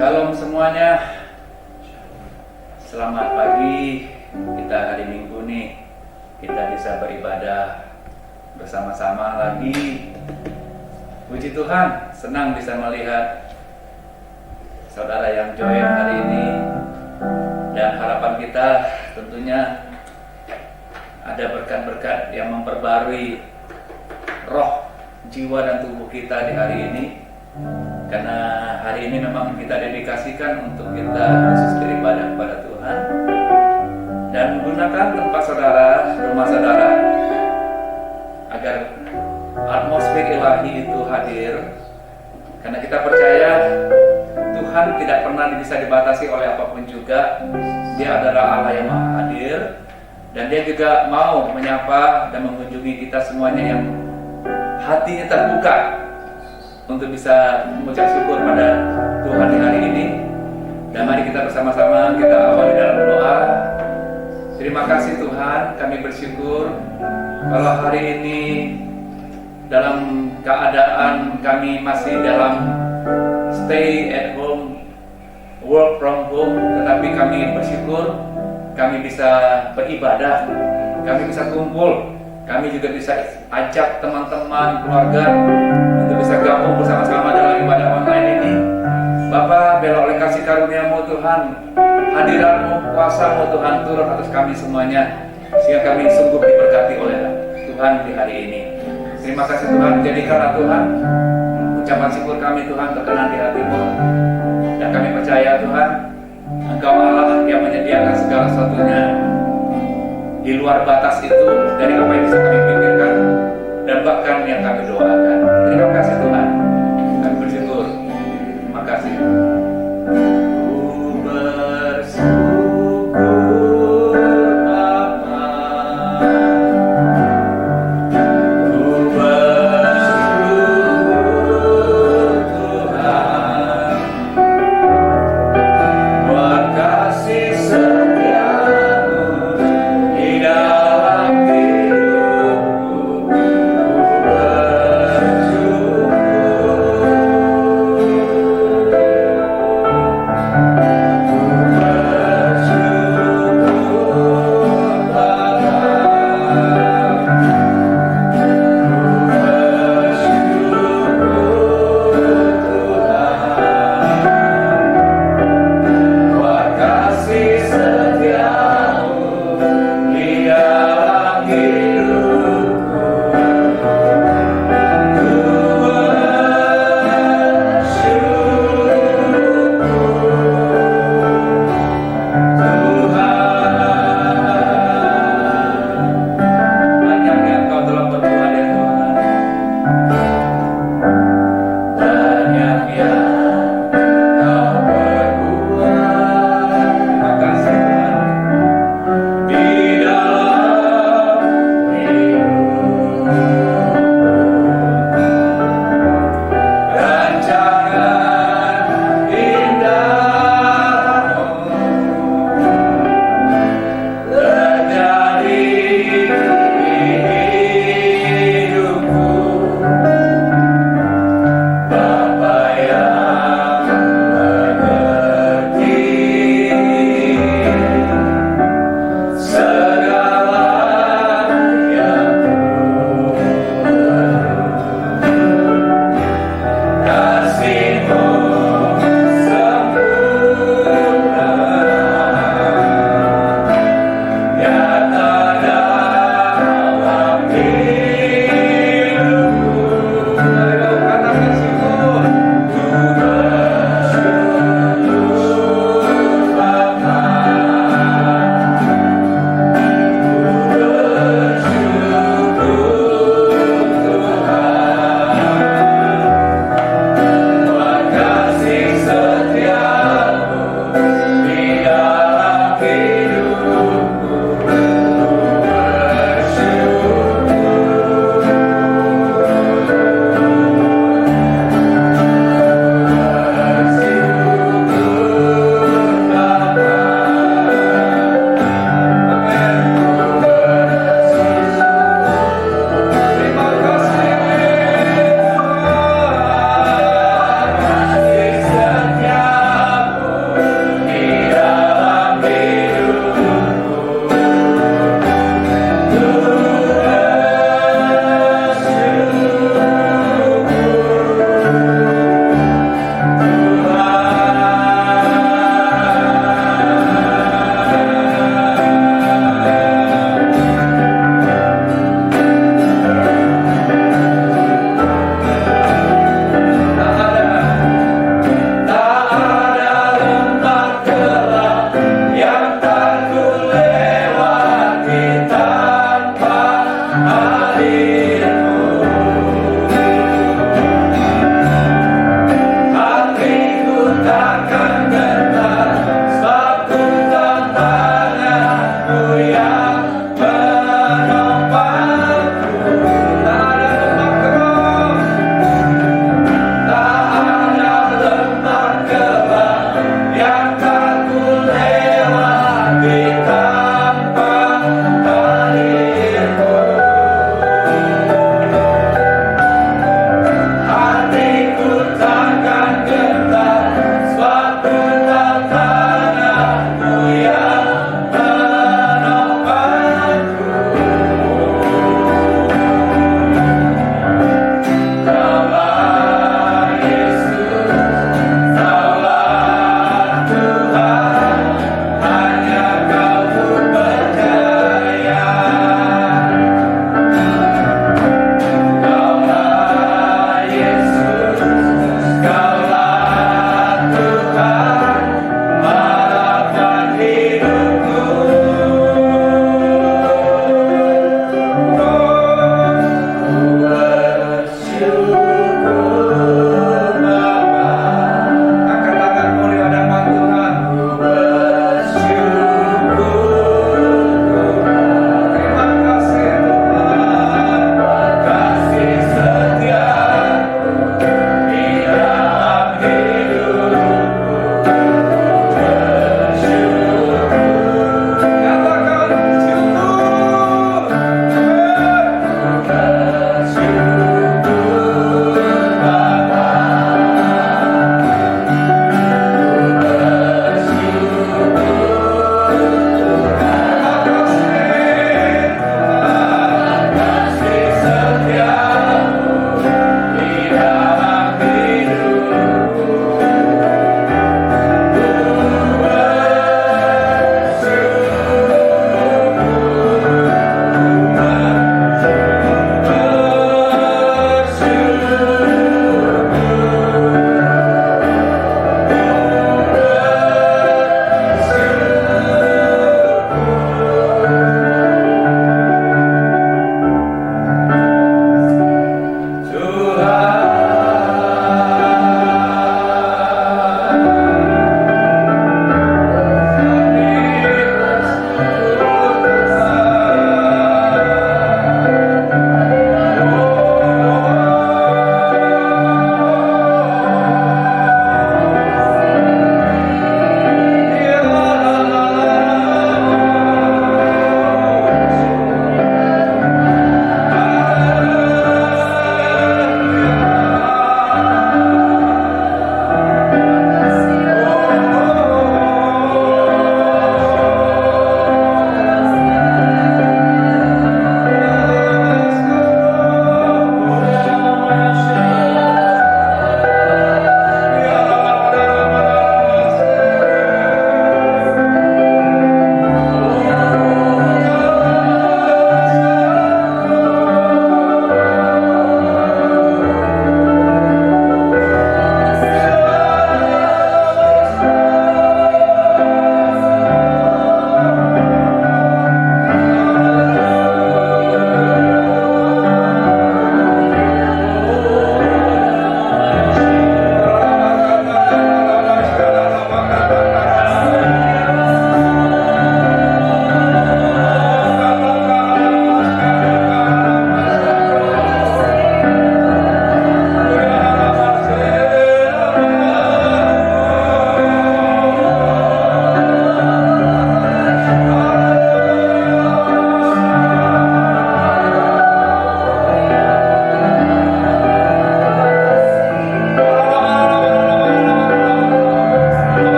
Shalom semuanya. Selamat pagi. Kita hari Minggu nih, kita bisa beribadah bersama-sama lagi. Puji Tuhan, senang bisa melihat saudara yang join hari ini. Dan harapan kita tentunya ada berkat-berkat yang memperbarui roh, jiwa dan tubuh kita di hari ini. Karena hari ini memang kita dedikasikan untuk kita khusus beribadah kepada Tuhan. Dan menggunakan tempat saudara, rumah saudara, agar atmosfer ilahi itu hadir. Karena kita percaya Tuhan tidak pernah bisa dibatasi oleh apapun juga. Dia adalah Allah yang maha hadir. Dan dia juga mau menyapa dan mengunjungi kita semuanya yang hatinya terbuka untuk bisa mengucap syukur pada Tuhan di hari ini. Dan mari kita bersama-sama kita awali dalam doa. Terima kasih Tuhan, kami bersyukur kalau hari ini dalam keadaan kami masih dalam stay at home, work from home, tetapi kami bersyukur kami bisa beribadah, kami bisa kumpul, kami juga bisa ajak teman-teman, keluarga untuk bisa gabung bersama-sama dalam ibadah online ini. Bapa, biarlah oleh kasih karunia-Mu Tuhan, hadirat-Mu, kuasa-Mu Tuhan turun atas kami semuanya, sehingga kami sungguh diberkati oleh Tuhan di hari ini. Terima kasih Tuhan, jadikanlah Tuhan ucapan syukur kami Tuhan terkenan di hati-Mu. Dan kami percaya Tuhan, Engkau Allah yang menyediakan segala sesuatunya di luar batas itu dari apa yang bisa kami pikirkan dan bahkan yang kami doakan. Terima kasih Tuhan, kami bersyukur. Terima kasih. Ku bersyukur Bapa, ku bersyukur Tuhan, buat kasih setia-Mu di dalam hidupku. Ku bersyukur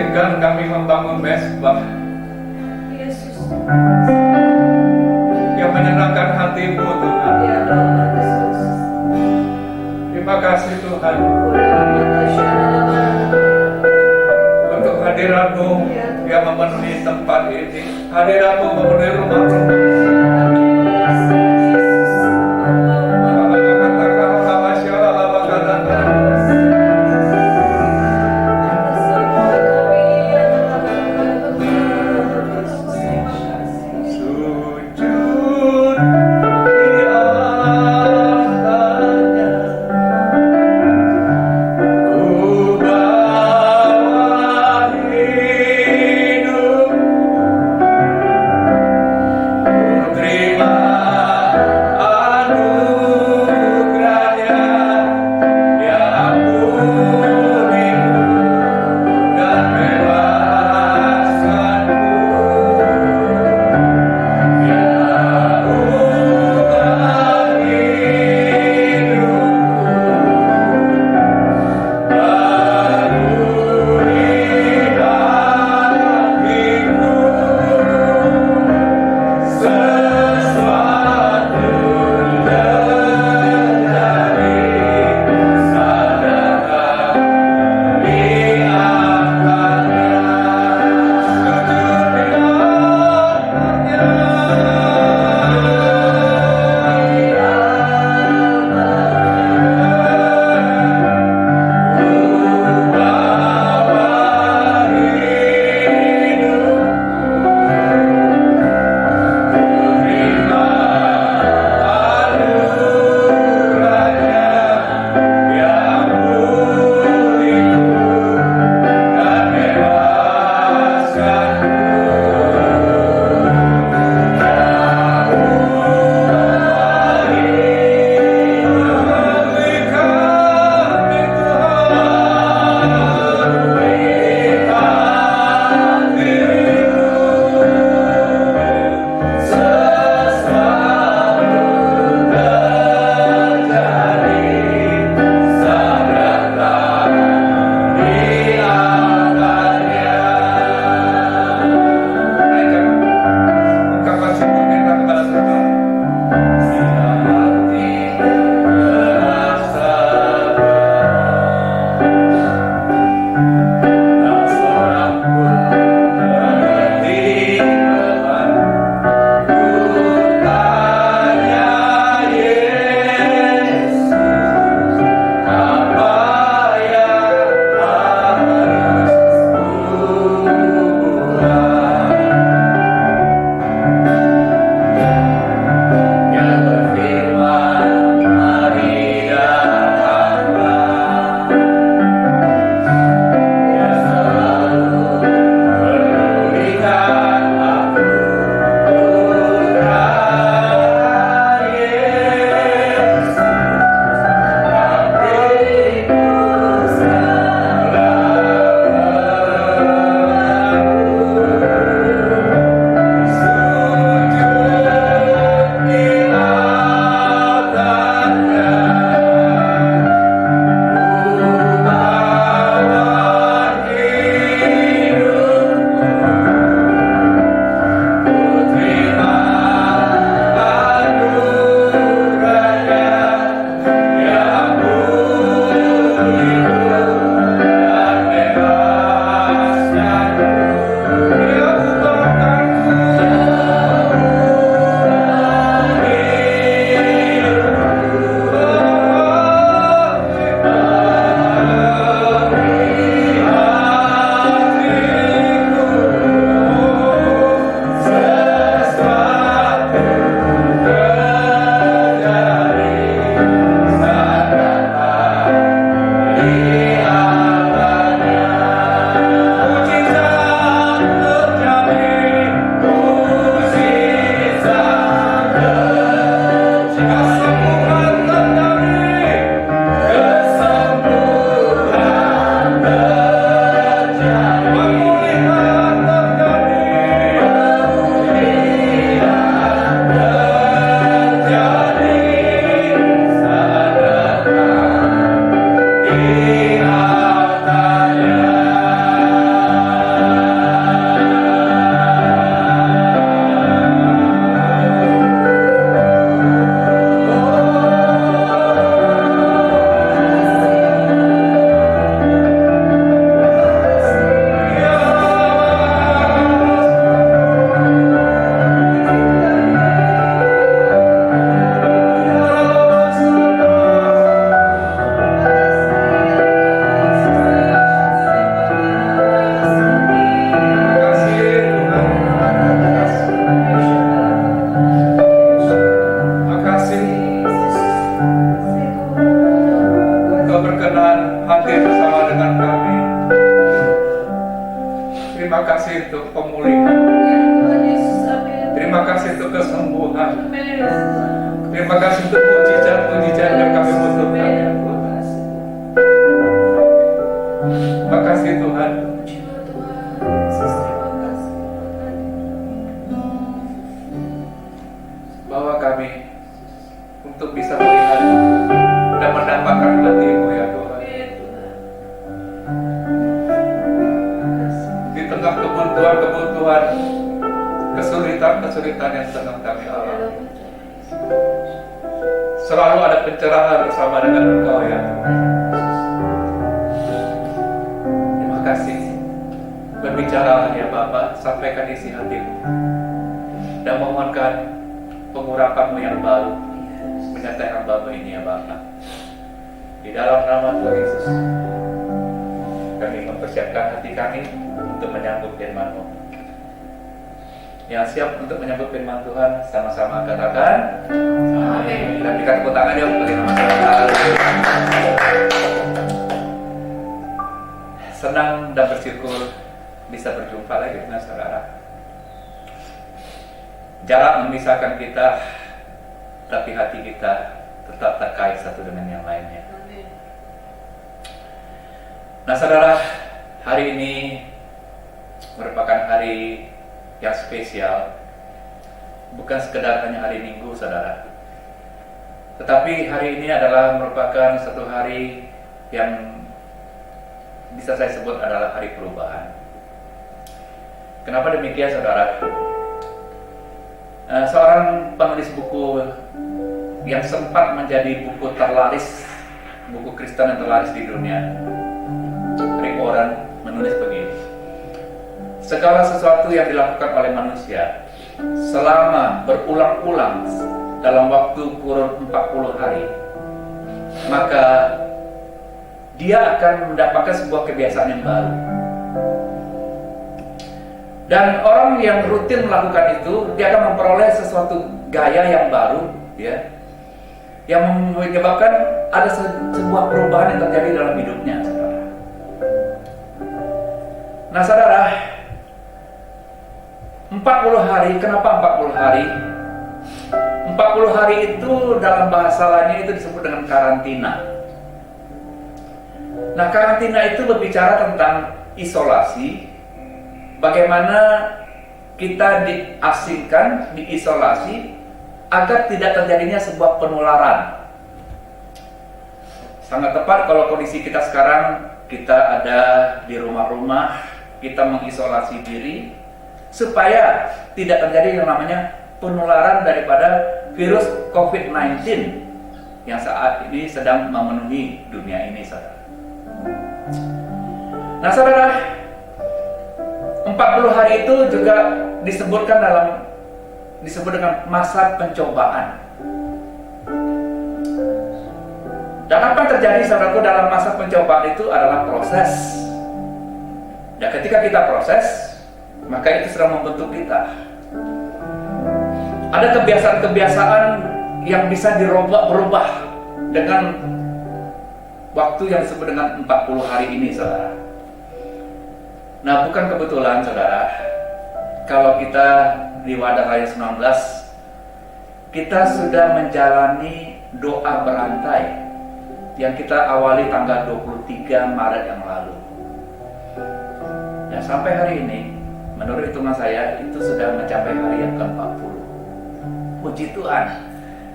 izinkan kami membangun mesbah Yesus. yang menyenangkan hatimu Tuhan. Ya Rama Yesus. Terima kasih Tuhan untuk hadiratmu yang memenuhi tempat ini. Hadiratmu memenuhi rumah-rumah. Sujud di atasnya, ku bawa hidupku. Terima kasih untuk pemulihan. Ya Tuhan Yesus, amin. Terima kasih untuk kesembuhan. Amin ya Tuhan. Terima kasih untuk mujizat-mujizat yang kami butuhkan. Amin. Ya Tuhan. Terima kasih Tuhan. Terima Tuhan Yesus, terima kasih Tuhan. Bawa kami untuk bisa melihat dan mendapatkan hati-Mu ya Tuhan. Amin Tuhan. Di tengah kebutuhan-kebutuhan, kesulitan-kesulitan yang sedang kami alami, selalu ada pencerahan bersama dengan Engkau ya Tuhan. Terima kasih. Berbicaralah ya Bapa, sampaikan isi hati-Mu dan mohonkan pengurapan-Mu yang baru menyertai hamba-Mu ini ya Bapa. Di dalam nama Tuhan Yesus, kami mempersiapkan hati kami untuk menyambut firman-Mu. Yang siap untuk menyambut firman Tuhan, sama-sama katakan amin. Dan berikan tepuk tangan ya bagi nama Tuhan. Senang dan bersyukur bisa berjumpa lagi dengan saudara. Jarak memisahkan kita, tapi hati kita tetap terkait satu dengan yang lainnya. Amin. Nah saudara, hari ini merupakan hari yang spesial. Bukan sekedar hanya hari Minggu saudara, tetapi hari ini adalah merupakan satu hari yang bisa saya sebut adalah hari perubahan. Kenapa demikian saudara? Seorang penulis buku yang sempat menjadi buku terlaris, buku Kristen yang terlaris di dunia, Rick Warren, menulis begini: segala sesuatu yang dilakukan oleh manusia selama berulang-ulang dalam waktu kurun 40 hari, maka dia akan mendapatkan sebuah kebiasaan yang baru. Dan orang yang rutin melakukan itu, dia akan memperoleh sesuatu gaya yang baru, ya, yang menyebabkan ada sebuah perubahan yang terjadi dalam hidupnya, saudara. Nah, saudara, 40 hari, kenapa 40 hari? 40 hari itu dalam bahasa lainnya itu disebut dengan karantina. Nah, karantina itu berbicara tentang isolasi. Bagaimana kita diasingkan, diisolasi agar tidak terjadinya sebuah penularan. Sangat tepat kalau kondisi kita sekarang, kita ada di rumah-rumah, kita mengisolasi diri supaya tidak terjadi yang namanya penularan daripada virus COVID-19 yang saat ini sedang memenuhi dunia ini, saudara. Nah, saudara, 40 hari itu juga disebut dengan masa pencobaan. Dan apa yang terjadi, saudaraku, dalam masa pencobaan itu adalah proses. Dan ketika kita proses, maka itu sedang membentuk kita. Ada kebiasaan-kebiasaan yang bisa berubah dengan waktu yang disebut dengan 40 hari ini, saudara. Nah, bukan kebetulan, saudara, kalau kita di Wadah Raya 19, kita sudah menjalani doa berantai yang kita awali tanggal 23 Maret yang lalu. Nah, sampai hari ini, menurut hitungan saya, itu sudah mencapai hari yang ke-40. Puji Tuhan.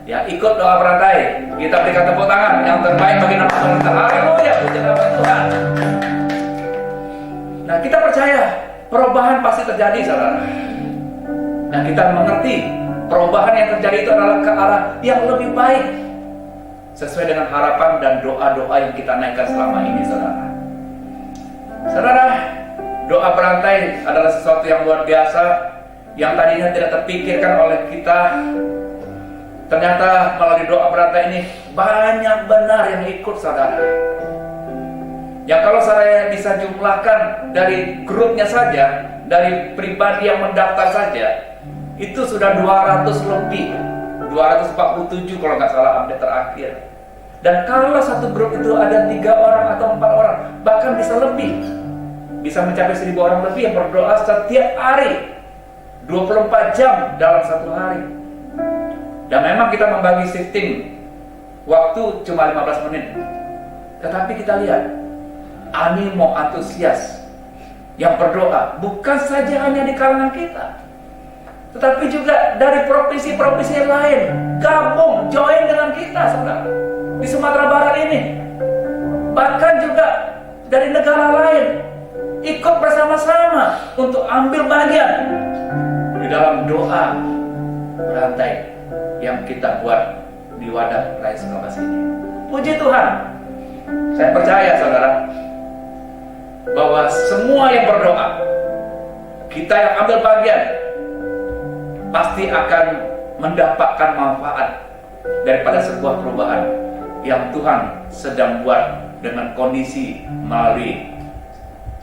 Ya, ikut doa berantai. Kita berikan tepuk tangan yang terbaik bagi nama Tuhan kita. Haleluya, puji nama Tuhan. Nah, kita percaya perubahan pasti terjadi, saudara. Nah, kita mengerti perubahan yang terjadi itu adalah ke arah yang lebih baik, sesuai dengan harapan dan doa-doa yang kita naikkan selama ini, saudara. Saudara, doa berantai adalah sesuatu yang luar biasa, yang tadinya tidak terpikirkan oleh kita. Ternyata melalui doa berantai ini banyak benar yang ikut, saudara. Yang kalau saya bisa jumlahkan dari grupnya saja, dari pribadi yang mendaftar saja, itu sudah 200 lebih, 247 kalau nggak salah update terakhir. Dan kalau satu grup itu ada 3 orang atau 4 orang, bahkan bisa lebih. bisa mencapai 1.000 orang lebih yang berdoa setiap hari 24 jam dalam satu hari. Dan memang kita membagi shifting waktu cuma 15 menit. Tetapi kita lihat animo antusias yang berdoa bukan saja hanya di kalangan kita, tetapi juga dari provinsi-provinsi lain gabung, join dengan kita, saudara, di Sumatera Barat ini. Bahkan juga dari negara lain ikut bersama-sama untuk ambil bagian di dalam doa berantai yang kita buat di wadah Rai Sukabasi ini. Puji Tuhan, saya percaya saudara bahwa semua yang berdoa, kita yang ambil bagian, pasti akan mendapatkan manfaat daripada sebuah perubahan yang Tuhan sedang buat dengan kondisi melalui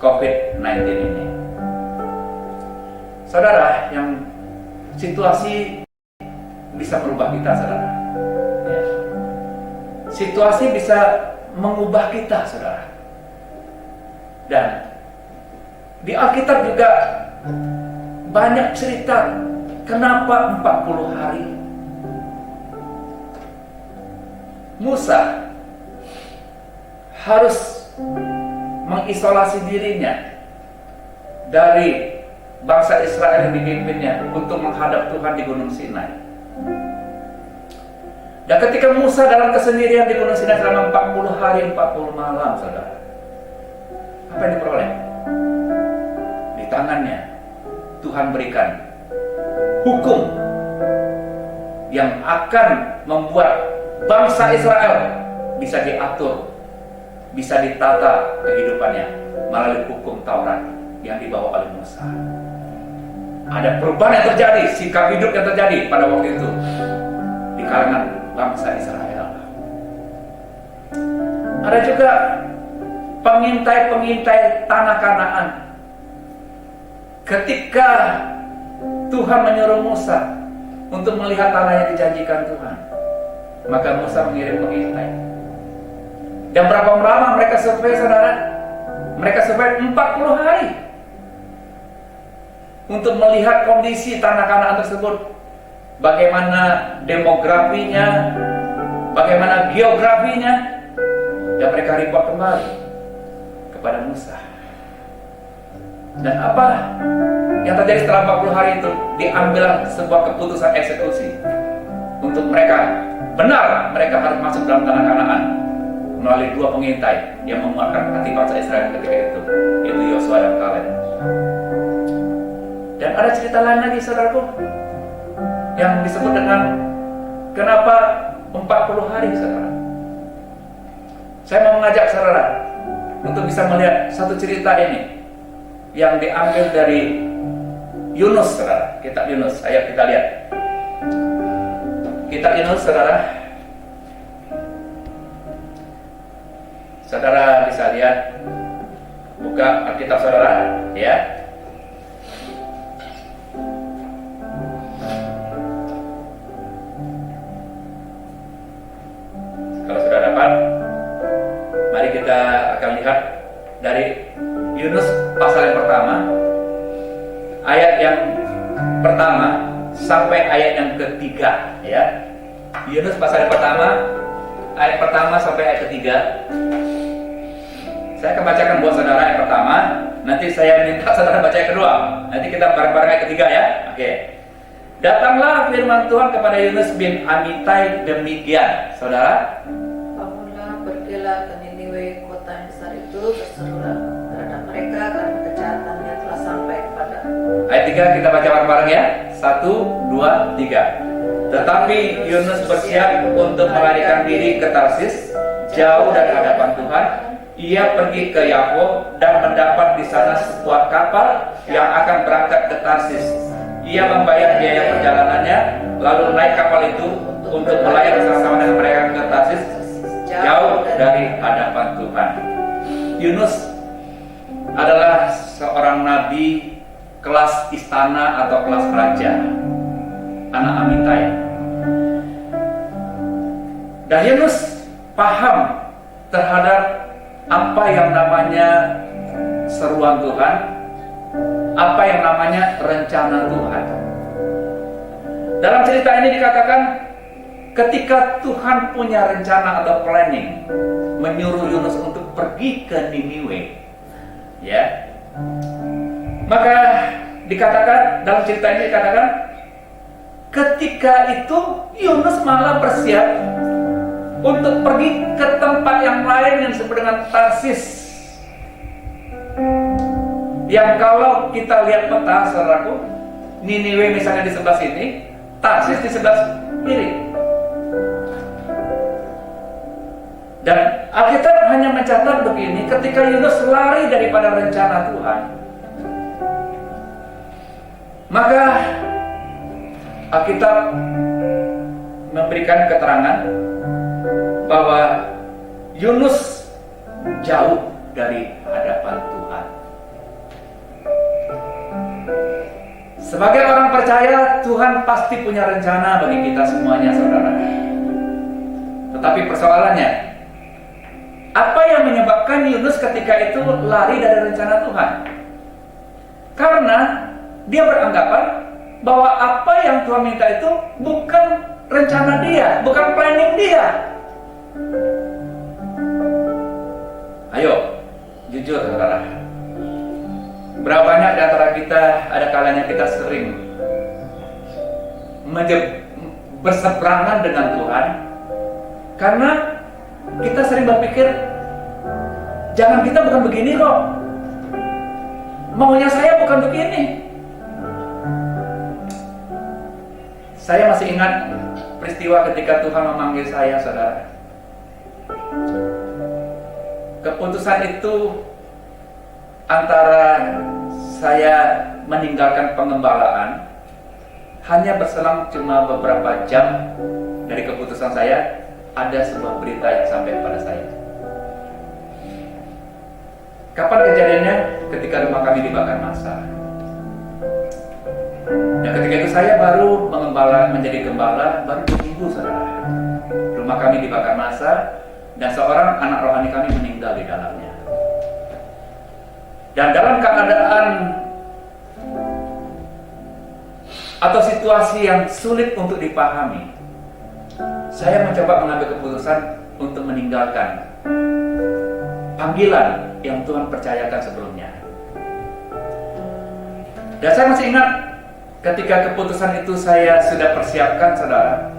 COVID-19 ini. Saudara, yang situasi bisa merubah kita, saudara. Ya. Situasi bisa mengubah kita, saudara. Dan di Alkitab juga banyak cerita kenapa 40 hari. Musa harus mengisolasi dirinya dari bangsa Israel yang dipimpinnya untuk menghadap Tuhan di Gunung Sinai. Dan ketika Musa dalam kesendirian di Gunung Sinai selama 40 hari 40 malam, saudara, apa yang diperoleh? Di tangannya Tuhan berikan hukum yang akan membuat bangsa Israel bisa diatur, bisa ditata kehidupannya melalui hukum Taurat yang dibawa oleh Musa. Ada perubahan yang terjadi, sikap hidup yang terjadi pada waktu itu di kalangan bangsa Israel. Ada juga pengintai-pengintai tanah Kanaan. Ketika Tuhan menyuruh Musa untuk melihat tanah yang dijanjikan Tuhan, maka Musa mengirim pengintai. Dan berapa lama mereka survei, saudara? Mereka survei 40 hari untuk melihat kondisi tanah Kanaan tersebut, bagaimana demografinya, bagaimana geografinya, dan mereka report kembali kepada Musa. Dan apa yang terjadi setelah 40 hari itu? Diambil sebuah keputusan eksekusi untuk mereka, benar mereka harus masuk dalam tanah Kanaan melalui dua pengintai yang menguatkan hati bangsa Israel ketika itu, yaitu Yosua dan Kaleb. Dan ada cerita lain lagi, saudaraku, yang disebut dengan kenapa 40 hari, saudara. Saya mau mengajak saudara untuk bisa melihat satu cerita ini yang diambil dari Yunus, saudara. Kitab Yunus, ayo kita lihat. Kitab Yunus, saudara. Saudara bisa lihat, buka Alkitab saudara, ya. Kalau sudah dapat, mari kita akan lihat dari Yunus pasal yang pertama, ayat yang pertama sampai ayat yang ketiga, ya. Yunus pasal yang pertama, ayat pertama sampai ayat ketiga. Saya akan bacakan buat saudara yang pertama, nanti saya minta saudara baca yang kedua. Nanti kita bareng-bareng ayat ketiga, ya. Oke. Datanglah firman Tuhan kepada Yunus bin Amitai demikian, saudara. Bangunlah, pergilah ke Niniwe, kota yang besar itu, berserulah terhadap mereka karena kejahatannya telah sampai kepada. Ayat 3 kita baca bareng-bareng, ya. 1, 2, 3. Tetapi Yunus bersiap untuk melarikan diri ke Tarsis, jauh dari hadapan Tuhan. Ia pergi ke Yapo dan mendapat di sana sebuah kapal yang akan berangkat ke Tarsis. Ia membayar biaya perjalanannya, lalu naik kapal itu untuk melayar bersama-sama dengan mereka ke Tarsis, jauh dari hadapan Tuhan. Yunus adalah seorang nabi kelas istana atau kelas raja, anak Amitai. Dan Yunus paham terhadap apa yang namanya seruan Tuhan, apa yang namanya rencana Tuhan. Dalam cerita ini dikatakan ketika Tuhan punya rencana atau planning menyuruh Yunus untuk pergi ke Niniwe, ya, maka dikatakan dalam cerita ini dikatakan ketika itu Yunus malah bersiap untuk pergi ke tempat yang lain yang disebut dengan Tarsis. Yang kalau kita lihat peta, saudaraku, Niniwe misalnya di sebelah sini, Tarsis di sebelah kiri. Dan Alkitab hanya mencatat begini, ketika Yunus lari daripada rencana Tuhan, maka Alkitab memberikan keterangan bahwa Yunus jauh dari hadapan Tuhan. Sebagai orang percaya, Tuhan pasti punya rencana bagi kita semuanya, saudara. Tetapi persoalannya, apa yang menyebabkan Yunus ketika itu lari dari rencana Tuhan? Karena dia beranggapan bahwa apa yang Tuhan minta itu bukan rencana dia, bukan planning dia. Ayo, jujur saudara, berapa banyak di antara kita ada kalanya kita sering berseberangan dengan Tuhan karena kita sering berpikir, jangan kita bukan begini kok, maunya saya bukan begini. Saya masih ingat peristiwa ketika Tuhan memanggil saya, saudara. Keputusan itu antara saya meninggalkan pengembalaan hanya berselang cuma beberapa jam dari keputusan saya, ada sebuah berita yang sampai kepada saya. Kapan kejadiannya? Ketika rumah kami dibakar massa. Dan ketika itu saya baru menjadi gembala baru 2 minggu, saudara. Rumah kami dibakar massa dan seorang anak rohani kami meninggal di dalamnya. Dan dalam keadaan atau situasi yang sulit untuk dipahami, saya mencoba mengambil keputusan untuk meninggalkan panggilan yang Tuhan percayakan sebelumnya. Dan saya masih ingat ketika keputusan itu saya sudah persiapkan, saudara.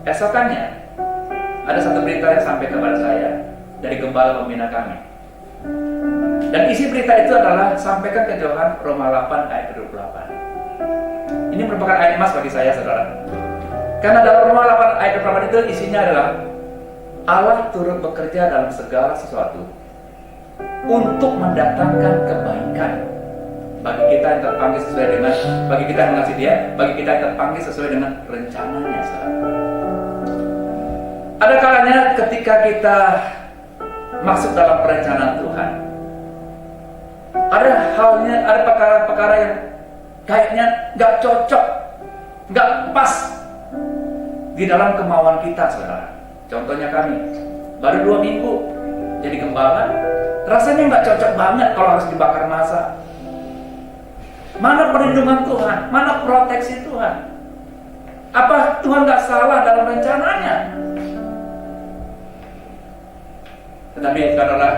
Esokannya ada satu berita yang sampai kepada saya dari gembala pembina kami. Dan isi berita itu adalah sampaikan kejauhan Roma 8 ayat 28. Ini merupakan ayat emas bagi saya, saudara. Karena dalam Roma 8 ayat 28 itu isinya adalah Allah turut bekerja dalam segala sesuatu untuk mendatangkan kebaikan bagi kita yang terpanggil sesuai dengan, bagi kita yang mengasihi Dia, bagi kita yang terpanggil sesuai dengan rencananya, saudara. Ada kalanya ketika kita masuk dalam perencanaan Tuhan, ada perkara-perkara yang kayaknya gak cocok, gak pas di dalam kemauan kita, saudara. Contohnya kami, baru 2 minggu jadi gembala, rasanya gak cocok banget kalau harus dibakar massa. Mana perlindungan Tuhan? Mana proteksi Tuhan? Apa Tuhan gak salah dalam rencananya? Tetapi saudara,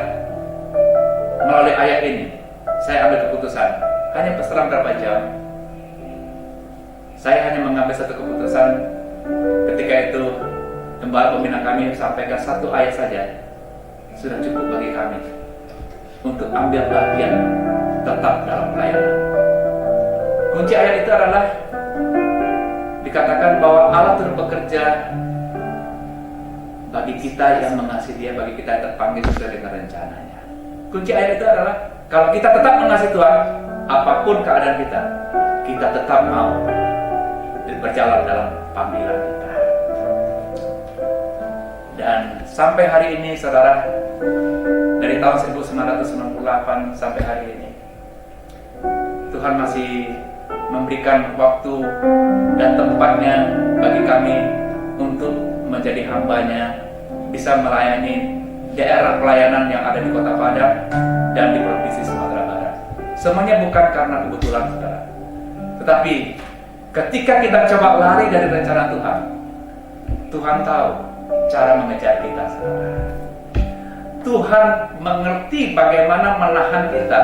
melalui ayat ini saya ambil keputusan. Hanya berselang berapa jam, saya hanya mengambil satu keputusan. Ketika itu gembala pembina kami sampaikan satu ayat saja, sudah cukup bagi kami untuk ambil bagian tetap dalam pelayanan. Kunci ayat itu adalah dikatakan bahwa Allah turut bekerja bagi kita yang mengasihi Dia, bagi kita yang terpanggil sesuai dengan rencananya. Kunci ayat itu adalah kalau kita tetap mengasihi Tuhan, apapun keadaan kita tetap mau berjalan dalam panggilan kita. Dan sampai hari ini, saudara, dari tahun 1998 sampai hari ini, Tuhan masih memberikan waktu dan tempatnya bagi kami untuk menjadi hambanya, bisa melayani daerah pelayanan yang ada di Kota Padang dan di Provinsi Sumatera Barat. Semuanya bukan karena kebetulan, saudara. Tetapi ketika kita coba lari dari rencana Tuhan, Tuhan tahu cara mengejar kita, saudara. Tuhan mengerti bagaimana menahan kita.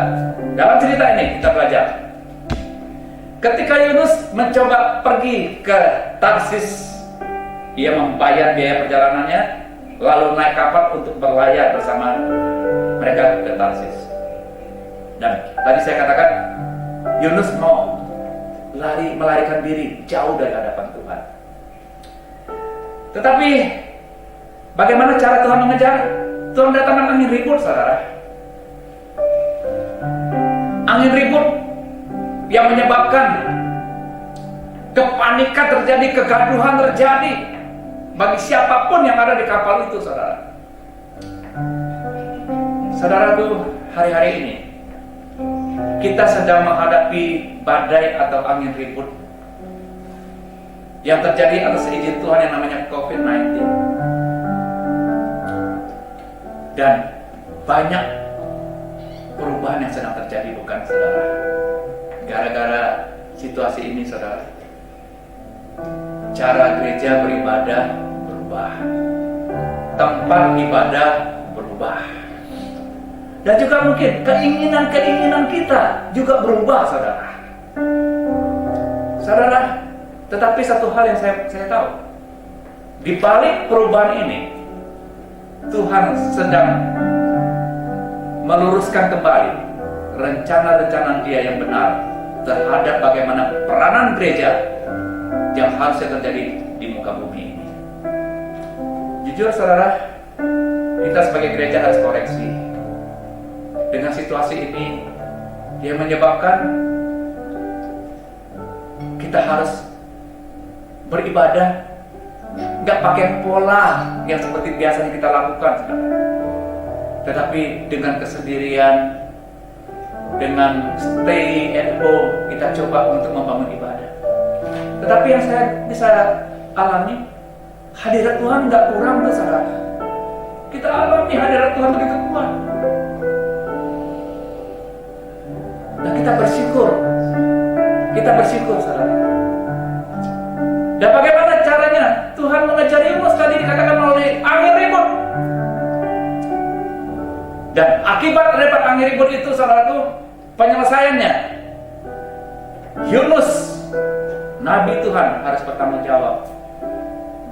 Dalam cerita ini kita belajar. Ketika Yunus mencoba pergi ke Tarsis, ia membayar biaya perjalanannya, lalu naik kapal untuk berlayar bersama mereka ke Tarsis. Dan tadi saya katakan, Yunus mau melarikan diri jauh dari hadapan Tuhan. Tetapi bagaimana cara Tuhan mengejar? Tuhan datangkan angin ribut, saudara. Angin ribut yang menyebabkan kepanikan terjadi, kegaduhan terjadi bagi siapapun yang ada di kapal itu, saudara. Saudaraku, hari-hari ini kita sedang menghadapi badai atau angin ribut yang terjadi atas izin Tuhan yang namanya COVID-19. Dan banyak perubahan yang sedang terjadi, bukan, saudara? Gara-gara situasi ini, saudara, cara gereja beribadah berubah, tempat ibadah berubah, dan juga mungkin keinginan kita juga berubah, saudara. Saudara, tetapi satu hal yang saya tahu, di balik perubahan ini Tuhan sedang meluruskan kembali rencana-rencana Dia yang benar terhadap bagaimana peranan gereja yang harusnya terjadi di muka bumi ini. Jujur, saudara, kita sebagai gereja harus koreksi. Dengan situasi ini, dia menyebabkan kita harus beribadah nggak pakai pola yang seperti biasanya kita lakukan, saudara. Tetapi dengan kesendirian, dengan stay at home, kita coba untuk membangun ibadah. Tetapi yang saya bisa alami, hadirat Tuhan nggak kurang tuh, saudara. Kita alami hadirat Tuhan begitu kuat. Dan kita bersyukur, saudara. Dan bagaimana caranya Tuhan mengejar Yunus? Tadi dikatakan melalui angin ribut. Dan akibat daripada angin ribut itu, saudaraku, penyelesaiannya, Yunus, Nabi Tuhan, harus bertanggung jawab.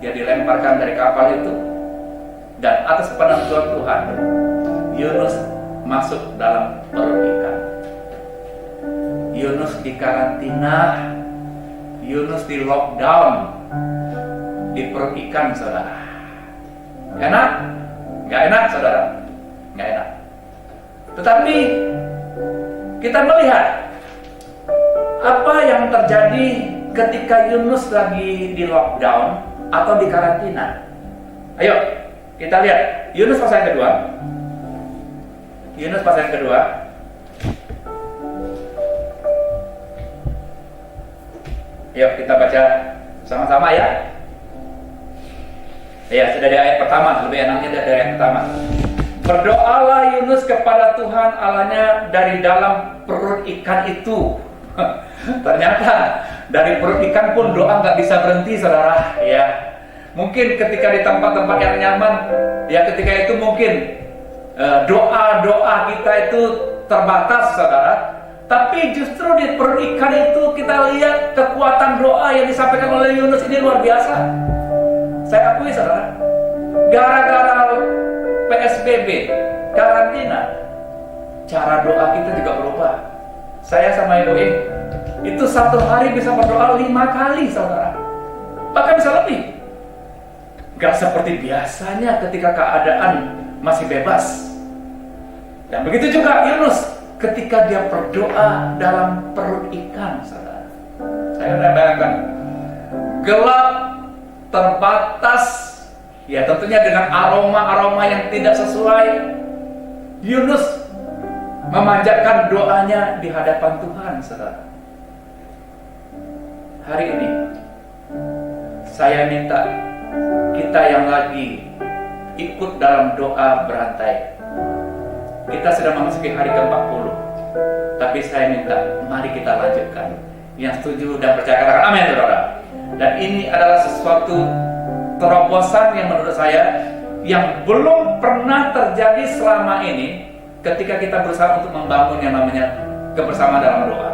Dia dilemparkan dari kapal itu, dan atas penentuan Tuhan, Yunus masuk dalam perut ikan. Yunus dikarantina, Yunus di lockdown di perut ikan, saudara. Enak? Nggak enak, saudara? Nggak enak. Tetapi kita melihat apa yang terjadi ketika Yunus lagi di lockdown atau di karantina. Ayo kita lihat Yunus pasal yang kedua. Yunus pasal yang kedua. Yuk kita baca sama-sama ya. Ya, sudah di ayat pertama, lebih enaknya dari ayat pertama. Berdoalah Yunus kepada Tuhan Allahnya dari dalam perut ikan itu. Ternyata dari perut ikan pun doa nggak bisa berhenti, saudara. Ya, mungkin ketika di tempat-tempat yang nyaman, ya ketika itu mungkin doa-doa kita itu terbatas, saudara. Tapi justru di perut ikan itu kita lihat kekuatan doa yang disampaikan oleh Yunus ini luar biasa. Saya akui, saudara, gara-gara PSBB, karantina, cara doa kita juga berubah. Saya sama Ibu itu satu hari bisa berdoa 5 kali, saudara. Bahkan bisa lebih. Gak seperti biasanya ketika keadaan masih bebas. Dan begitu juga Yunus ketika dia berdoa dalam perut ikan, saudara. Saya bayangkan gelap, terbatas, ya tentunya dengan aroma-aroma yang tidak sesuai. Yunus memanjatkan doanya di hadapan Tuhan, saudara. Hari ini saya minta kita yang lagi ikut dalam doa berantai, kita sudah memasuki hari ke-40. Tapi saya minta, mari kita lanjutkan. Yang setuju dan percaya katakan amin, saudara. Dan ini adalah sesuatu terobosan yang menurut saya yang belum pernah terjadi selama ini ketika kita berusaha untuk membangun yang namanya kebersamaan dalam doa.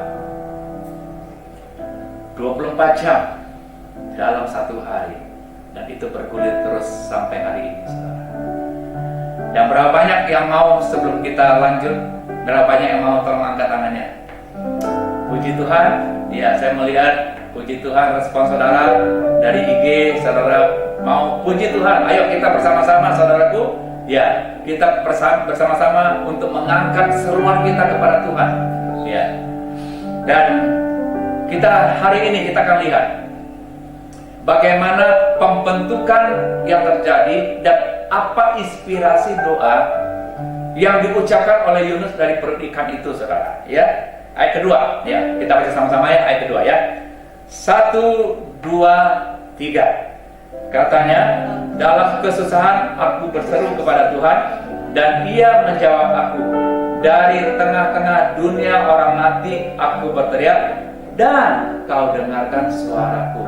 24 jam dalam satu hari, dan itu bergulir terus sampai hari ini, saudara. Dan berapa banyak yang mau sebelum kita lanjut, berapa banyak yang mau tolong angkat tangannya? Puji Tuhan, ya saya melihat puji Tuhan respon saudara dari IG, saudara mau puji Tuhan. Ayo kita bersama-sama, saudaraku, ya kita bersama-sama untuk mengangkat seruan kita kepada Tuhan, ya. Dan kita hari ini kita akan lihat bagaimana pembentukan yang terjadi dan apa inspirasi doa yang diucapkan oleh Yunus dari perut ikan itu, saudara. Ya, ayat kedua, ya kita baca sama-sama ya, ayat kedua ya. 1, 2, 3. Katanya, dalam kesusahan aku berseru kepada Tuhan, dan Ia menjawab aku. Dari tengah-tengah dunia orang mati aku berteriak, dan Kau dengarkan suaraku.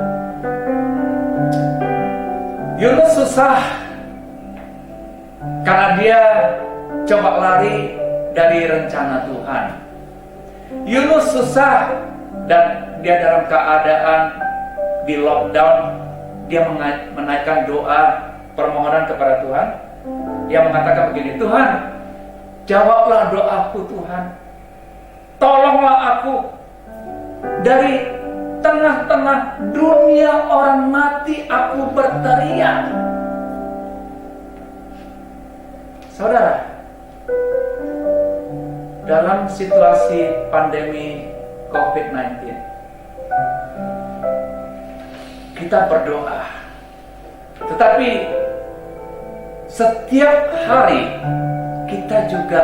Yunus susah karena dia coba lari dari rencana Tuhan. Yunus susah dan dia dalam keadaan di lockdown. Dia menaikkan doa permohonan kepada Tuhan. Dia mengatakan begini, Tuhan, jawablah doaku Tuhan. Tolonglah aku dari tengah-tengah dunia orang mati aku berteriak. Saudara, dalam situasi pandemi COVID-19, kita berdoa, tetapi setiap hari kita juga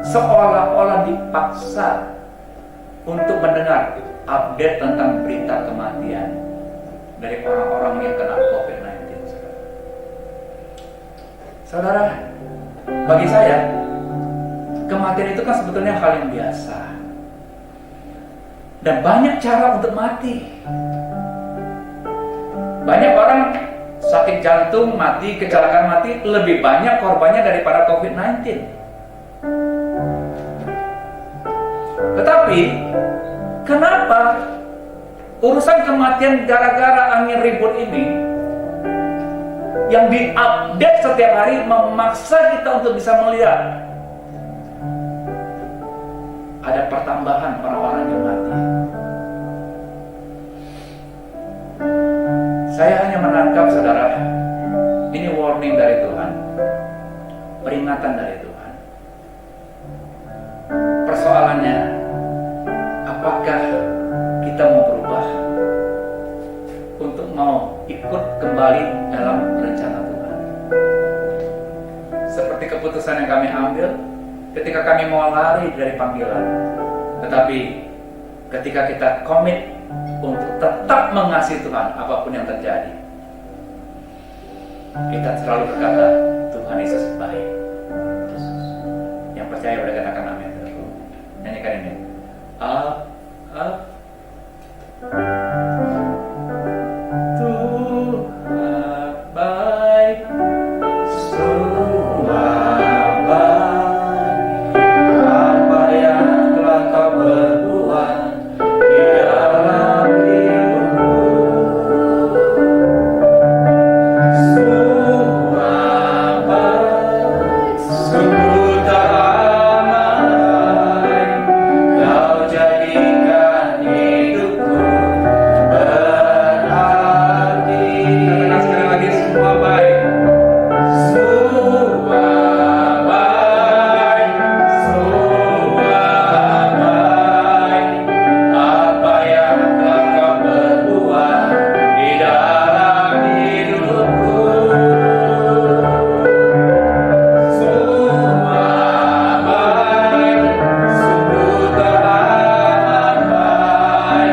seolah-olah dipaksa untuk mendengar update tentang berita kematian dari orang-orang yang kena COVID-19. Saudara, bagi saya, kematian itu kan sebetulnya hal yang biasa. Dan banyak cara untuk mati. Banyak orang sakit jantung mati, kecelakaan mati, lebih banyak korbannya daripada COVID-19. Tetapi, kenapa urusan kematian gara-gara angin ribut ini yang diupdate setiap hari memaksa kita untuk bisa melihat ada pertambahan orang-orang yang mati? Saya hanya menangkap, saudara, ini warning dari Tuhan, peringatan dari Tuhan. Persoalannya, apakah kita mau berubah untuk mau ikut kembali dalam rencana Tuhan? Seperti keputusan yang kami ambil ketika kami mau lari dari panggilan, tetapi ketika kita komit untuk tetap mengasihi Tuhan apapun yang terjadi, kita selalu berkata, Tuhan Yesus baik. Yang percaya boleh katakan amin. Nyanyikan ini. Tuhan baik, semua baik. Apa yang telah Kau berbuat di dalam hidupku, semua baik, sungguh tak ramai. Kau jadikan hidupku berarti. Katakan sekali lagi, semua baik. Semua baik, semua baik. Apa yang telah Kau berbuat di dalam hidupku, semua baik, sungguh tak ramai.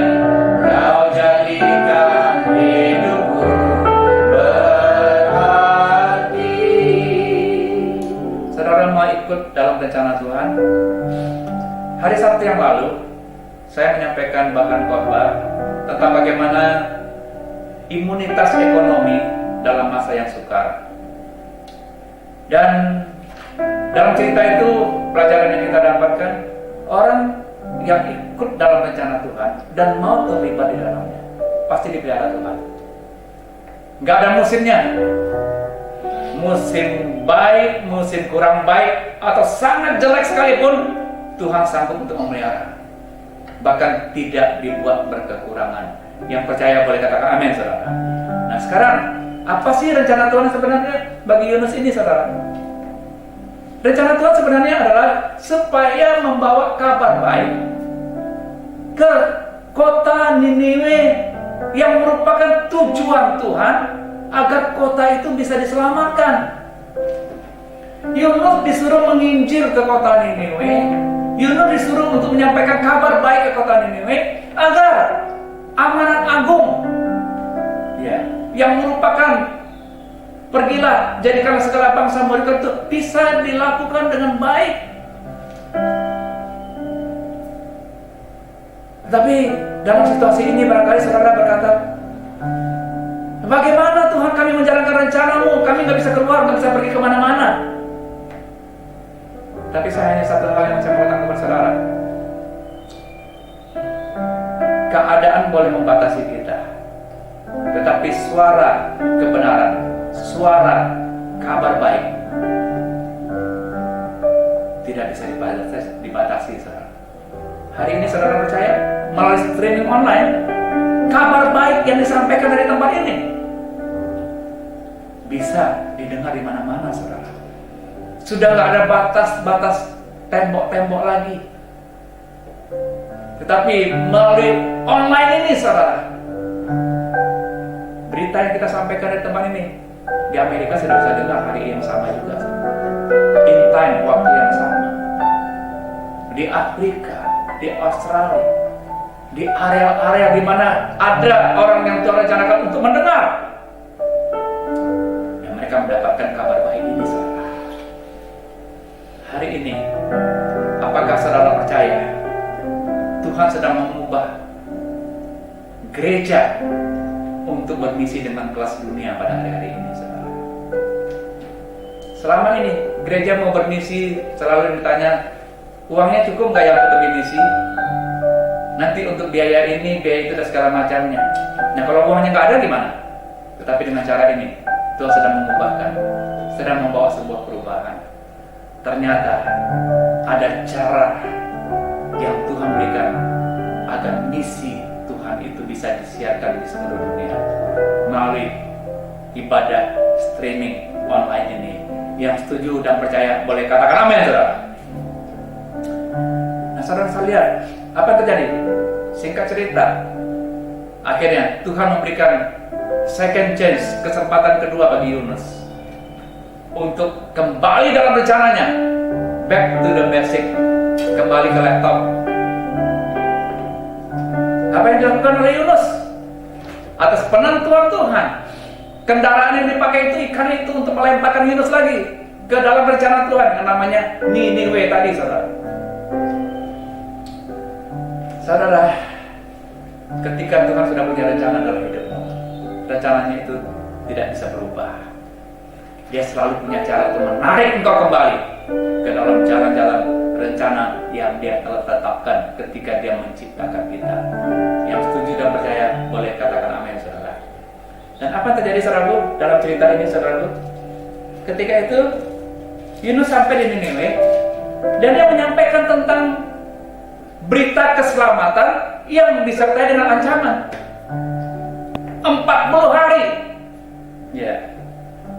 Kau jadikan hidupku berarti. Saudara mau ikut dalam rencana Tuhan? hari Sabtu yang lalu saya menyampaikan bahan khotbah tentang bagaimana imunitas ekonomi dalam masa yang sukar. Dan dalam cerita itu, pelajaran yang kita dapatkan, orang yang ikut dalam rencana Tuhan dan mau terlibat di dalamnya pasti dipelihara Tuhan. Nggak ada musimnya. Musim baik, musim kurang baik, atau sangat jelek sekalipun, Tuhan sanggup untuk memelihara. Bahkan tidak dibuat berkekurangan. Yang percaya boleh katakan amin, saudara. Nah sekarang, apa sih rencana Tuhan sebenarnya bagi Yunus ini, saudara? Rencana Tuhan sebenarnya adalah supaya membawa kabar baik ke kota Niniwe yang merupakan tujuan Tuhan agar kota itu bisa diselamatkan. Yunus disuruh menginjil ke kota Niniwe. Yunus disuruh untuk menyampaikan kabar baik ke kota Niniwe agar amanat agung, ya, yang merupakan pergilah jadikanlah segala bangsa muridku itu bisa dilakukan dengan baik. Tapi dalam situasi ini barangkali saudara berkata, bagaimana Tuhan kami menjalankan rencanamu? Kami nggak bisa keluar, nggak bisa pergi kemana-mana. Tapi saya hanya satu hal yang saya mau katakan kepada saudara. Keadaan boleh membatasi kita, tetapi suara kebenaran, suara kabar baik tidak bisa dibatasi, saudara. Hari ini saudara percaya melalui streaming online, kabar baik yang disampaikan dari tempat ini bisa didengar di mana-mana, saudara. Sudah nggak ada batas-batas tembok-tembok lagi. Tetapi melalui online ini, saudara, berita yang kita sampaikan dari tempat ini di Amerika sudah bisa dengar hari yang sama juga, in time, waktu yang sama. Di Afrika, di Australia, di area-area di mana ada orang yang Tuhan rencanakan untuk mendengar, yang mereka mendapatkan kabar baik ini, saudara. Hari ini, apakah saudara percaya Tuhan sedang mengubah gereja untuk bermisi dengan kelas dunia pada hari-hari ini, saudara? Selama ini gereja mau bermisi selalu ditanya, uangnya cukup nggak ya untuk bermisi? Nanti untuk biaya ini, biaya itu dan segala macamnya. Nah kalau uangnya nggak ada gimana? Tetapi dengan cara ini Tuhan sedang mengubahkan, sedang membawa sebuah perubahan. Ternyata ada cara yang Tuhan berikan agar misi Tuhan itu bisa disiarkan di seluruh dunia melalui ibadah streaming online ini. Yang setuju dan percaya boleh katakan amin, saudara. Nah saudara sekalian, apa yang terjadi? Singkat cerita, akhirnya Tuhan memberikan second chance, kesempatan kedua bagi Yunus untuk kembali dalam rencananya, back to the basic, kembali ke laptop. Apa yang dilakukan oleh Yunus? Atas penentuan Tuhan, kendaraan yang dipakai itu ikan itu untuk melemparkan Yunus lagi ke dalam rencana Tuhan yang namanya Niniwe tadi, saudara. Saudara, ketika Tuhan sudah punya rencana dalam hidupmu, rencananya itu tidak bisa berubah. Dia selalu punya cara untuk menarik engkau kembali ke dalam jalan-jalan rencana yang Dia telah tetapkan ketika Dia menciptakan kita. Yang setuju dan percaya boleh katakan amin, saudara. Dan apa yang terjadi, saudaraku, dalam cerita ini, saudaraku? Ketika itu Yunus sampai di Niniwe dan dia menyampaikan tentang berita keselamatan yang disertai dengan ancaman. 40 hari. Ya.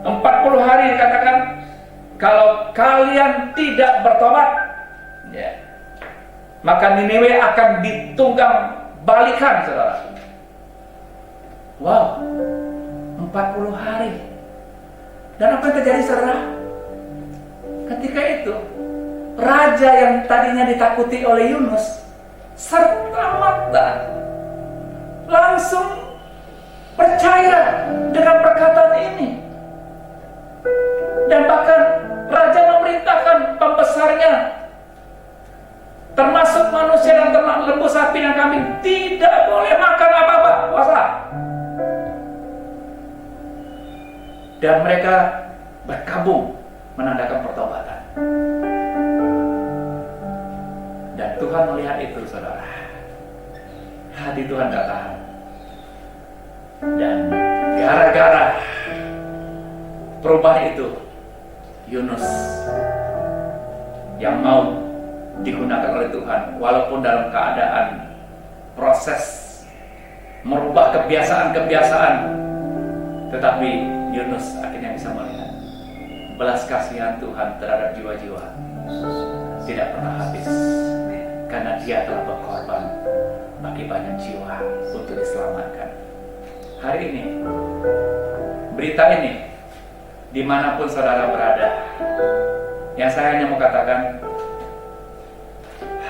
40 hari dikatakan kalau kalian tidak bertobat, ya, maka Niniwe akan ditunggang balikan, saudara. Wow, 40 hari. Dan apa yang terjadi, saudara? Ketika itu raja yang tadinya ditakuti oleh Yunus serta-merta langsung percaya dengan perkataan ini. Dan bahkan raja memerintahkan pembesarnya, termasuk dan mereka berkabung menandakan pertobatan. Dan Tuhan melihat itu, saudara. Hati Tuhan gak tahan. Dan gara-gara perubahan itu, Yunus yang mau digunakan oleh Tuhan, walaupun dalam keadaan proses merubah kebiasaan-kebiasaan, tetapi Yunus akhirnya bisa melihat belas kasihan Tuhan terhadap jiwa-jiwa tidak pernah habis, karena dia telah berkorban bagi banyak jiwa untuk diselamatkan. Hari ini, berita ini, dimanapun saudara berada, yang saya hanya mau katakan,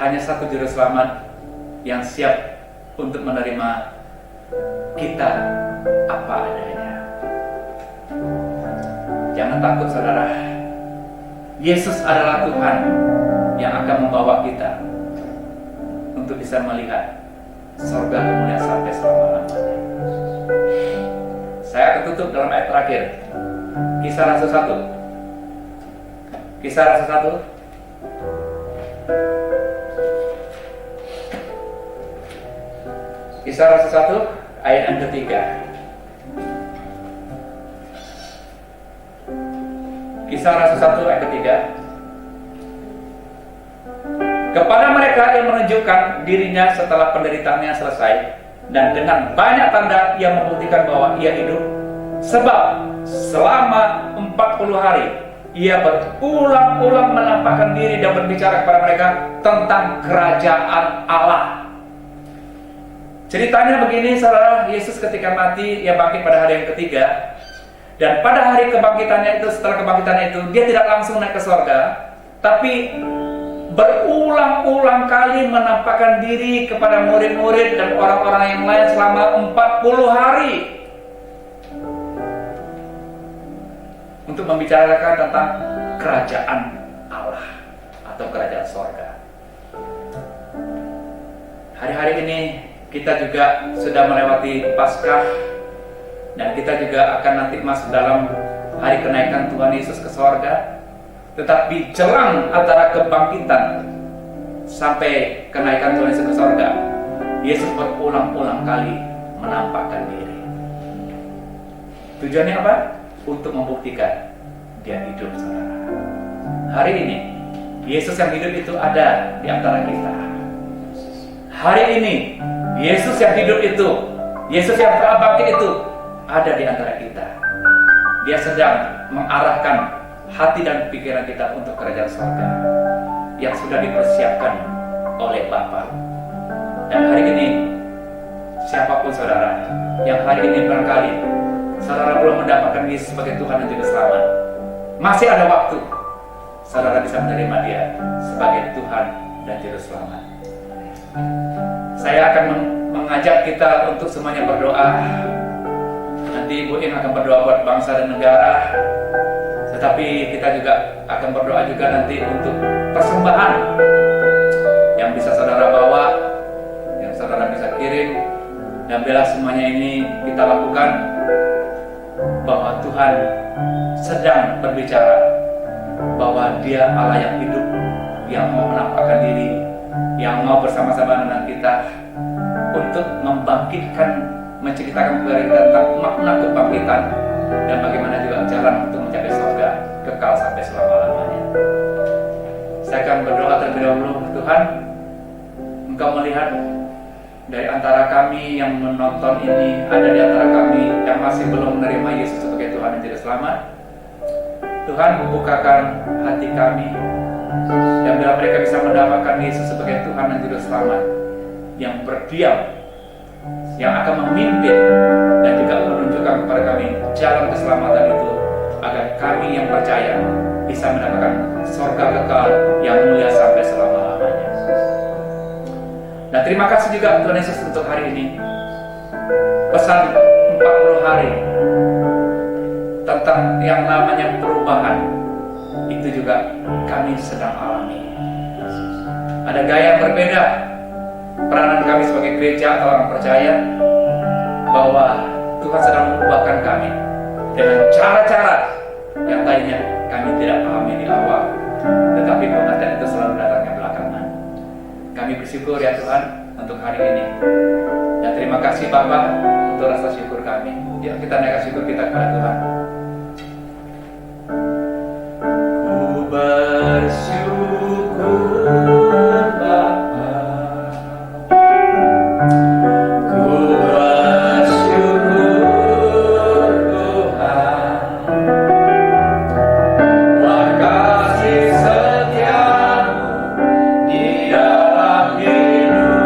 hanya satu juru selamat yang siap untuk menerima kita apa adanya. Jangan takut, saudara. Yesus adalah Tuhan yang akan membawa kita untuk bisa melihat surga kemuliaan sampai selama-lamanya. Saya akan tutup dalam ayat terakhir, Kisah Rasul 1. Kisah Rasul 1. Kisah Rasul 1 ayat yang ketiga. Kisah Rasul 1 ayat ketiga. Kepada mereka yang menunjukkan dirinya setelah penderitaannya selesai, dan dengan banyak tanda yang membuktikan bahwa ia hidup, sebab selama 40 hari ia berulang-ulang menampakkan diri dan berbicara kepada mereka tentang kerajaan Allah. Ceritanya begini, saudara. Yesus ketika mati, ia bangkit pada hari yang ketiga. Dan pada hari kebangkitannya itu, setelah kebangkitannya itu, dia tidak langsung naik ke surga, tapi berulang-ulang kali menampakkan diri kepada murid-murid dan orang-orang yang lain selama 40 hari untuk membicarakan tentang kerajaan Allah atau kerajaan surga. Hari-hari ini kita juga sudah melewati Paskah, dan kita juga akan nanti masuk dalam hari kenaikan Tuhan Yesus ke surga. Tetapi jelang antara kebangkitan sampai kenaikan Tuhan Yesus ke surga, Yesus berulang-ulang kali menampakkan diri. Tujuannya apa? Untuk membuktikan dia hidup, saudara. Hari ini Yesus yang hidup itu ada di antara kita. Hari ini Yesus yang hidup itu, Yesus yang telah bangkit itu ada di antara kita. Dia sedang mengarahkan hati dan pikiran kita untuk kerajaan surga yang sudah dipersiapkan oleh Bapa. Dan hari ini, siapapun saudara yang hari ini barangkali saudara belum mendapatkan Yesus sebagai Tuhan dan Juru Selamat, masih ada waktu saudara bisa menerima Dia sebagai Tuhan dan Juru Selamat. Saya akan mengajak kita untuk semuanya berdoa. Nanti Ibu In akan berdoa buat bangsa dan negara, tetapi kita juga akan berdoa juga nanti untuk persembahan yang bisa saudara bawa, yang saudara bisa kirim. Dan bila semuanya ini kita lakukan, bahwa Tuhan sedang berbicara bahwa Dia Allah yang hidup, yang mau menampakkan diri, yang mau bersama-sama dengan kita untuk membangkitkan, menceritakan kepada kita tentang makna kebangkitan dan bagaimana juga jalan untuk mencapai surga kekal sampai selama-lamanya. Saya akan berdoa terlebih dahulu. Tuhan, Engkau melihat dari antara kami yang menonton ini, ada di antara kami yang masih belum menerima Yesus sebagai Tuhan dan Juru Selamat. Tuhan, bukakan hati kami, dan bila mereka bisa mendapatkan Yesus sebagai Tuhan dan Juru Selamat yang berdiam, yang akan memimpin dan juga menunjukkan kepada kami jalan keselamatan itu, agar kami yang percaya bisa mendapatkan surga kekal yang mulia sampai selama-lamanya. Dan terima kasih juga Tuhan Yesus untuk hari ini. Pesan 40 hari tentang yang namanya perubahan itu juga kami sedang alami. Ada gaya yang berbeda peranan kami sebagai gereja atau orang percaya, bahwa Tuhan sedang mengubahkan kami dengan cara-cara yang tadinya kami tidak pahami di awal, tetapi pengertian itu selalu datangnya belakangan. Kami bersyukur ya Tuhan untuk hari ini, dan terima kasih Bapak untuk rasa syukur kami. Yuk kita naikkan syukur kita kepada Tuhan. Ku bersyukur Bapa, ku bersyukur Tuhan, buat kasih setiamu di dalam hidupku.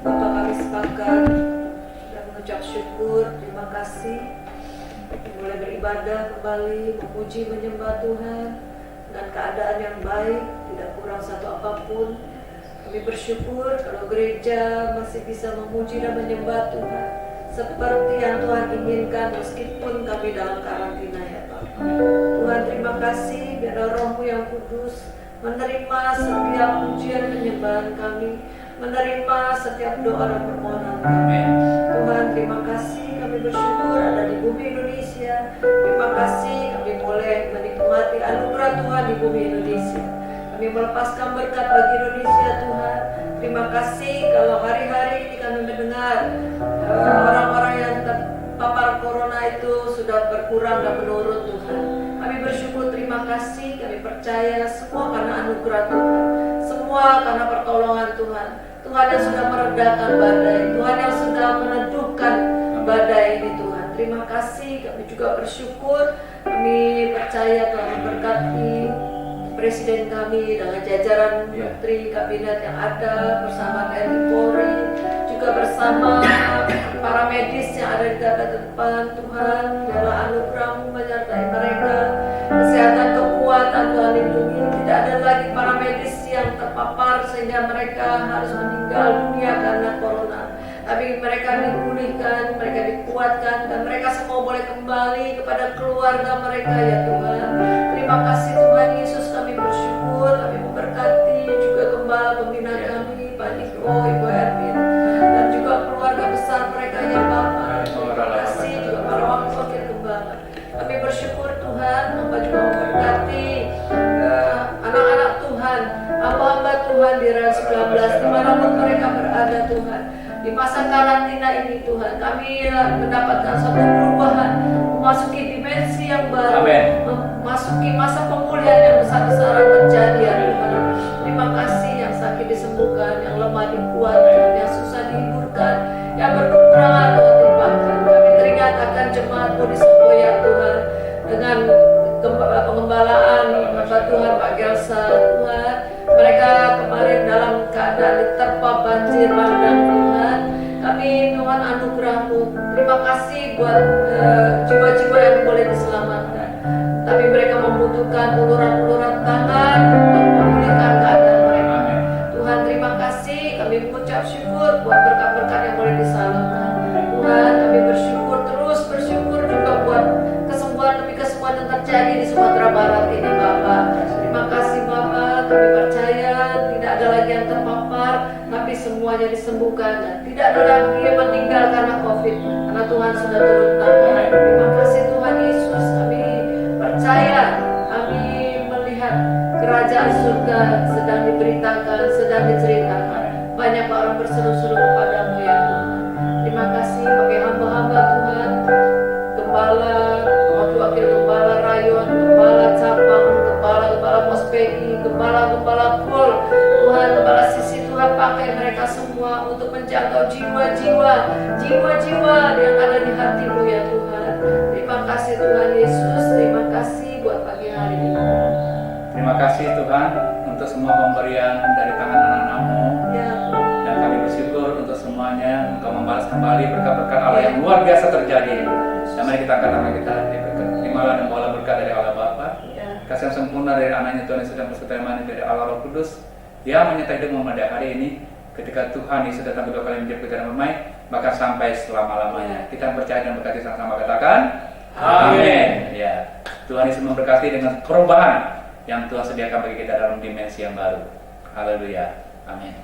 Bapak, kami sepakat dan mengucap syukur, terima kasih boleh beribadah kembali, memuji, menyembah Tuhan dengan keadaan yang baik, tidak kurang satu apapun. Kami bersyukur kalau gereja masih bisa memuji dan menyembah Tuhan seperti yang Tuhan inginkan meskipun kami dalam karantina ya Bapak. Tuhan, terima kasih biarlah Roh-Mu yang kudus menerima setiap pujian penyembahan kami, menerima setiap doa dan permohonan kami. Tuhan, terima kasih, kami bersyukur ada di bumi Indonesia. Terima kasih kami boleh menikmati anugerah Tuhan di bumi Indonesia. Kami melepaskan berkat bagi Indonesia Tuhan. Terima kasih kalau hari-hari ini kami mendengar orang-orang yang terpapar corona itu sudah berkurang dan menurun Tuhan. Kami bersyukur, terima kasih, kami percaya semua karena anugerah Tuhan, semua karena pertolongan Tuhan. Tuhan yang sudah meredakan badai, Tuhan yang sudah meneduhkan badai ini Tuhan. Terima kasih, kami juga bersyukur, kami percaya Tuhan memberkati Presiden kami dengan jajaran Menteri Kabinet yang ada bersama TNI Polri, juga bersama para medis yang ada di garda depan. Tuhan, biarlah anugerah-Mu menyertai mereka, kesehatan, kekuatan Tuhan lindungi. Tidak ada lagi para medis yang terpapar sehingga mereka harus meninggal dunia karena corona. Tapi mereka dipulihkan, mereka dikuatkan, dan mereka semua boleh kembali kepada keluarga mereka ya Tuhan. Terima kasih Tuhan Yesus, kami bersyukur, kami memberkati juga gembala pembina kami, Pak Niko, Ibu Erwin, dan juga keluarga besar mereka ya Bapak. Terima kasih juga para wakil gembala. Kami bersyukur Tuhan, Hamba juga memberkati anak-anak Tuhan, hamba-hamba Tuhan di REL 19, dimanapun mereka berada Tuhan. Di masa karantina ini Tuhan, kami mendapatkan satu perubahan, memasuki dimensi yang baru, memasuki masa pemulihan yang besar-besaran terjadi ya Tuhan. Terima kasih yang sakit disembuhkan, yang lemah dikuatkan, yang susah dihiburkan, yang berkekurangan Tuhan limpahkan. Kami teringat akan jemaat-Mu di Sekoya Tuhan, dengan pengembalaan hamba Tuhan Pak Gelsa Tuhan. Mereka kemarin dalam keadaan diterpa banjir bandang Tuhan. Kami mohon anugerah-Mu. Terima kasih buat jiwa-jiwa yang boleh diselamatkan. Tapi mereka membutuhkan uluran-uluran tangan untuk memulihkan keadaan mereka. Tuhan, terima kasih. Kami mengucap syukur buat berkat-berkat yang boleh disalurkan. Tuhan, kami bersyukur, terus bersyukur juga buat kesembuhan demi kesembuhan yang terjadi di Sumatera Barat ini Bapak. Terima kasih Bapak, kami percaya tidak ada lagi yang terpapar, tapi semuanya disembuhkan dan tidak ada lagi yang meninggal karena COVID, karena Tuhan sudah turun tangan. Terima kasih Tuhan Yesus, kami percaya, kami melihat kerajaan surga sedang diberitakan, sedang diceritakan. Banyak orang berseru-seru kepadamu ya Tuhan. Terima kasih bagi hamba-hamba Tuhan, gembala, wakil-wakil gembala rayon, gembala cabang, gembala pospeki, gembala kul, Tuhan, gembala sisi Tuhan, pakai mereka semua untuk menjangkau jiwa-jiwa yang ada di hati-Mu ya Tuhan. Terima kasih Tuhan Yesus. kasih Tuhan untuk semua pemberian dari tangan anak-anak-Mu. Ya, Dan kami bersyukur untuk semuanya Engkau membalas kembali berkat-berkat Allah yang luar biasa terjadi. Dan mari kita angkat tangan kita, terimalah dan bawalah berkat dari Allah Bapa, ya, kasih yang sempurna dari anaknya Tuhan Yesus dan persetujuan dari Allah Roh Kudus yang menyertai hidupmu pada hari ini. Ketika Tuhan Yesus datang kedua kali menjemput dan bermain, bahkan sampai selama-lamanya. Kita percaya dan berkati sama-sama, katakan amin. Ya, Tuhan Yesus memberkati dengan perubahan yang Tuhan sediakan bagi kita dalam dimensi yang baru. Haleluya. Amin.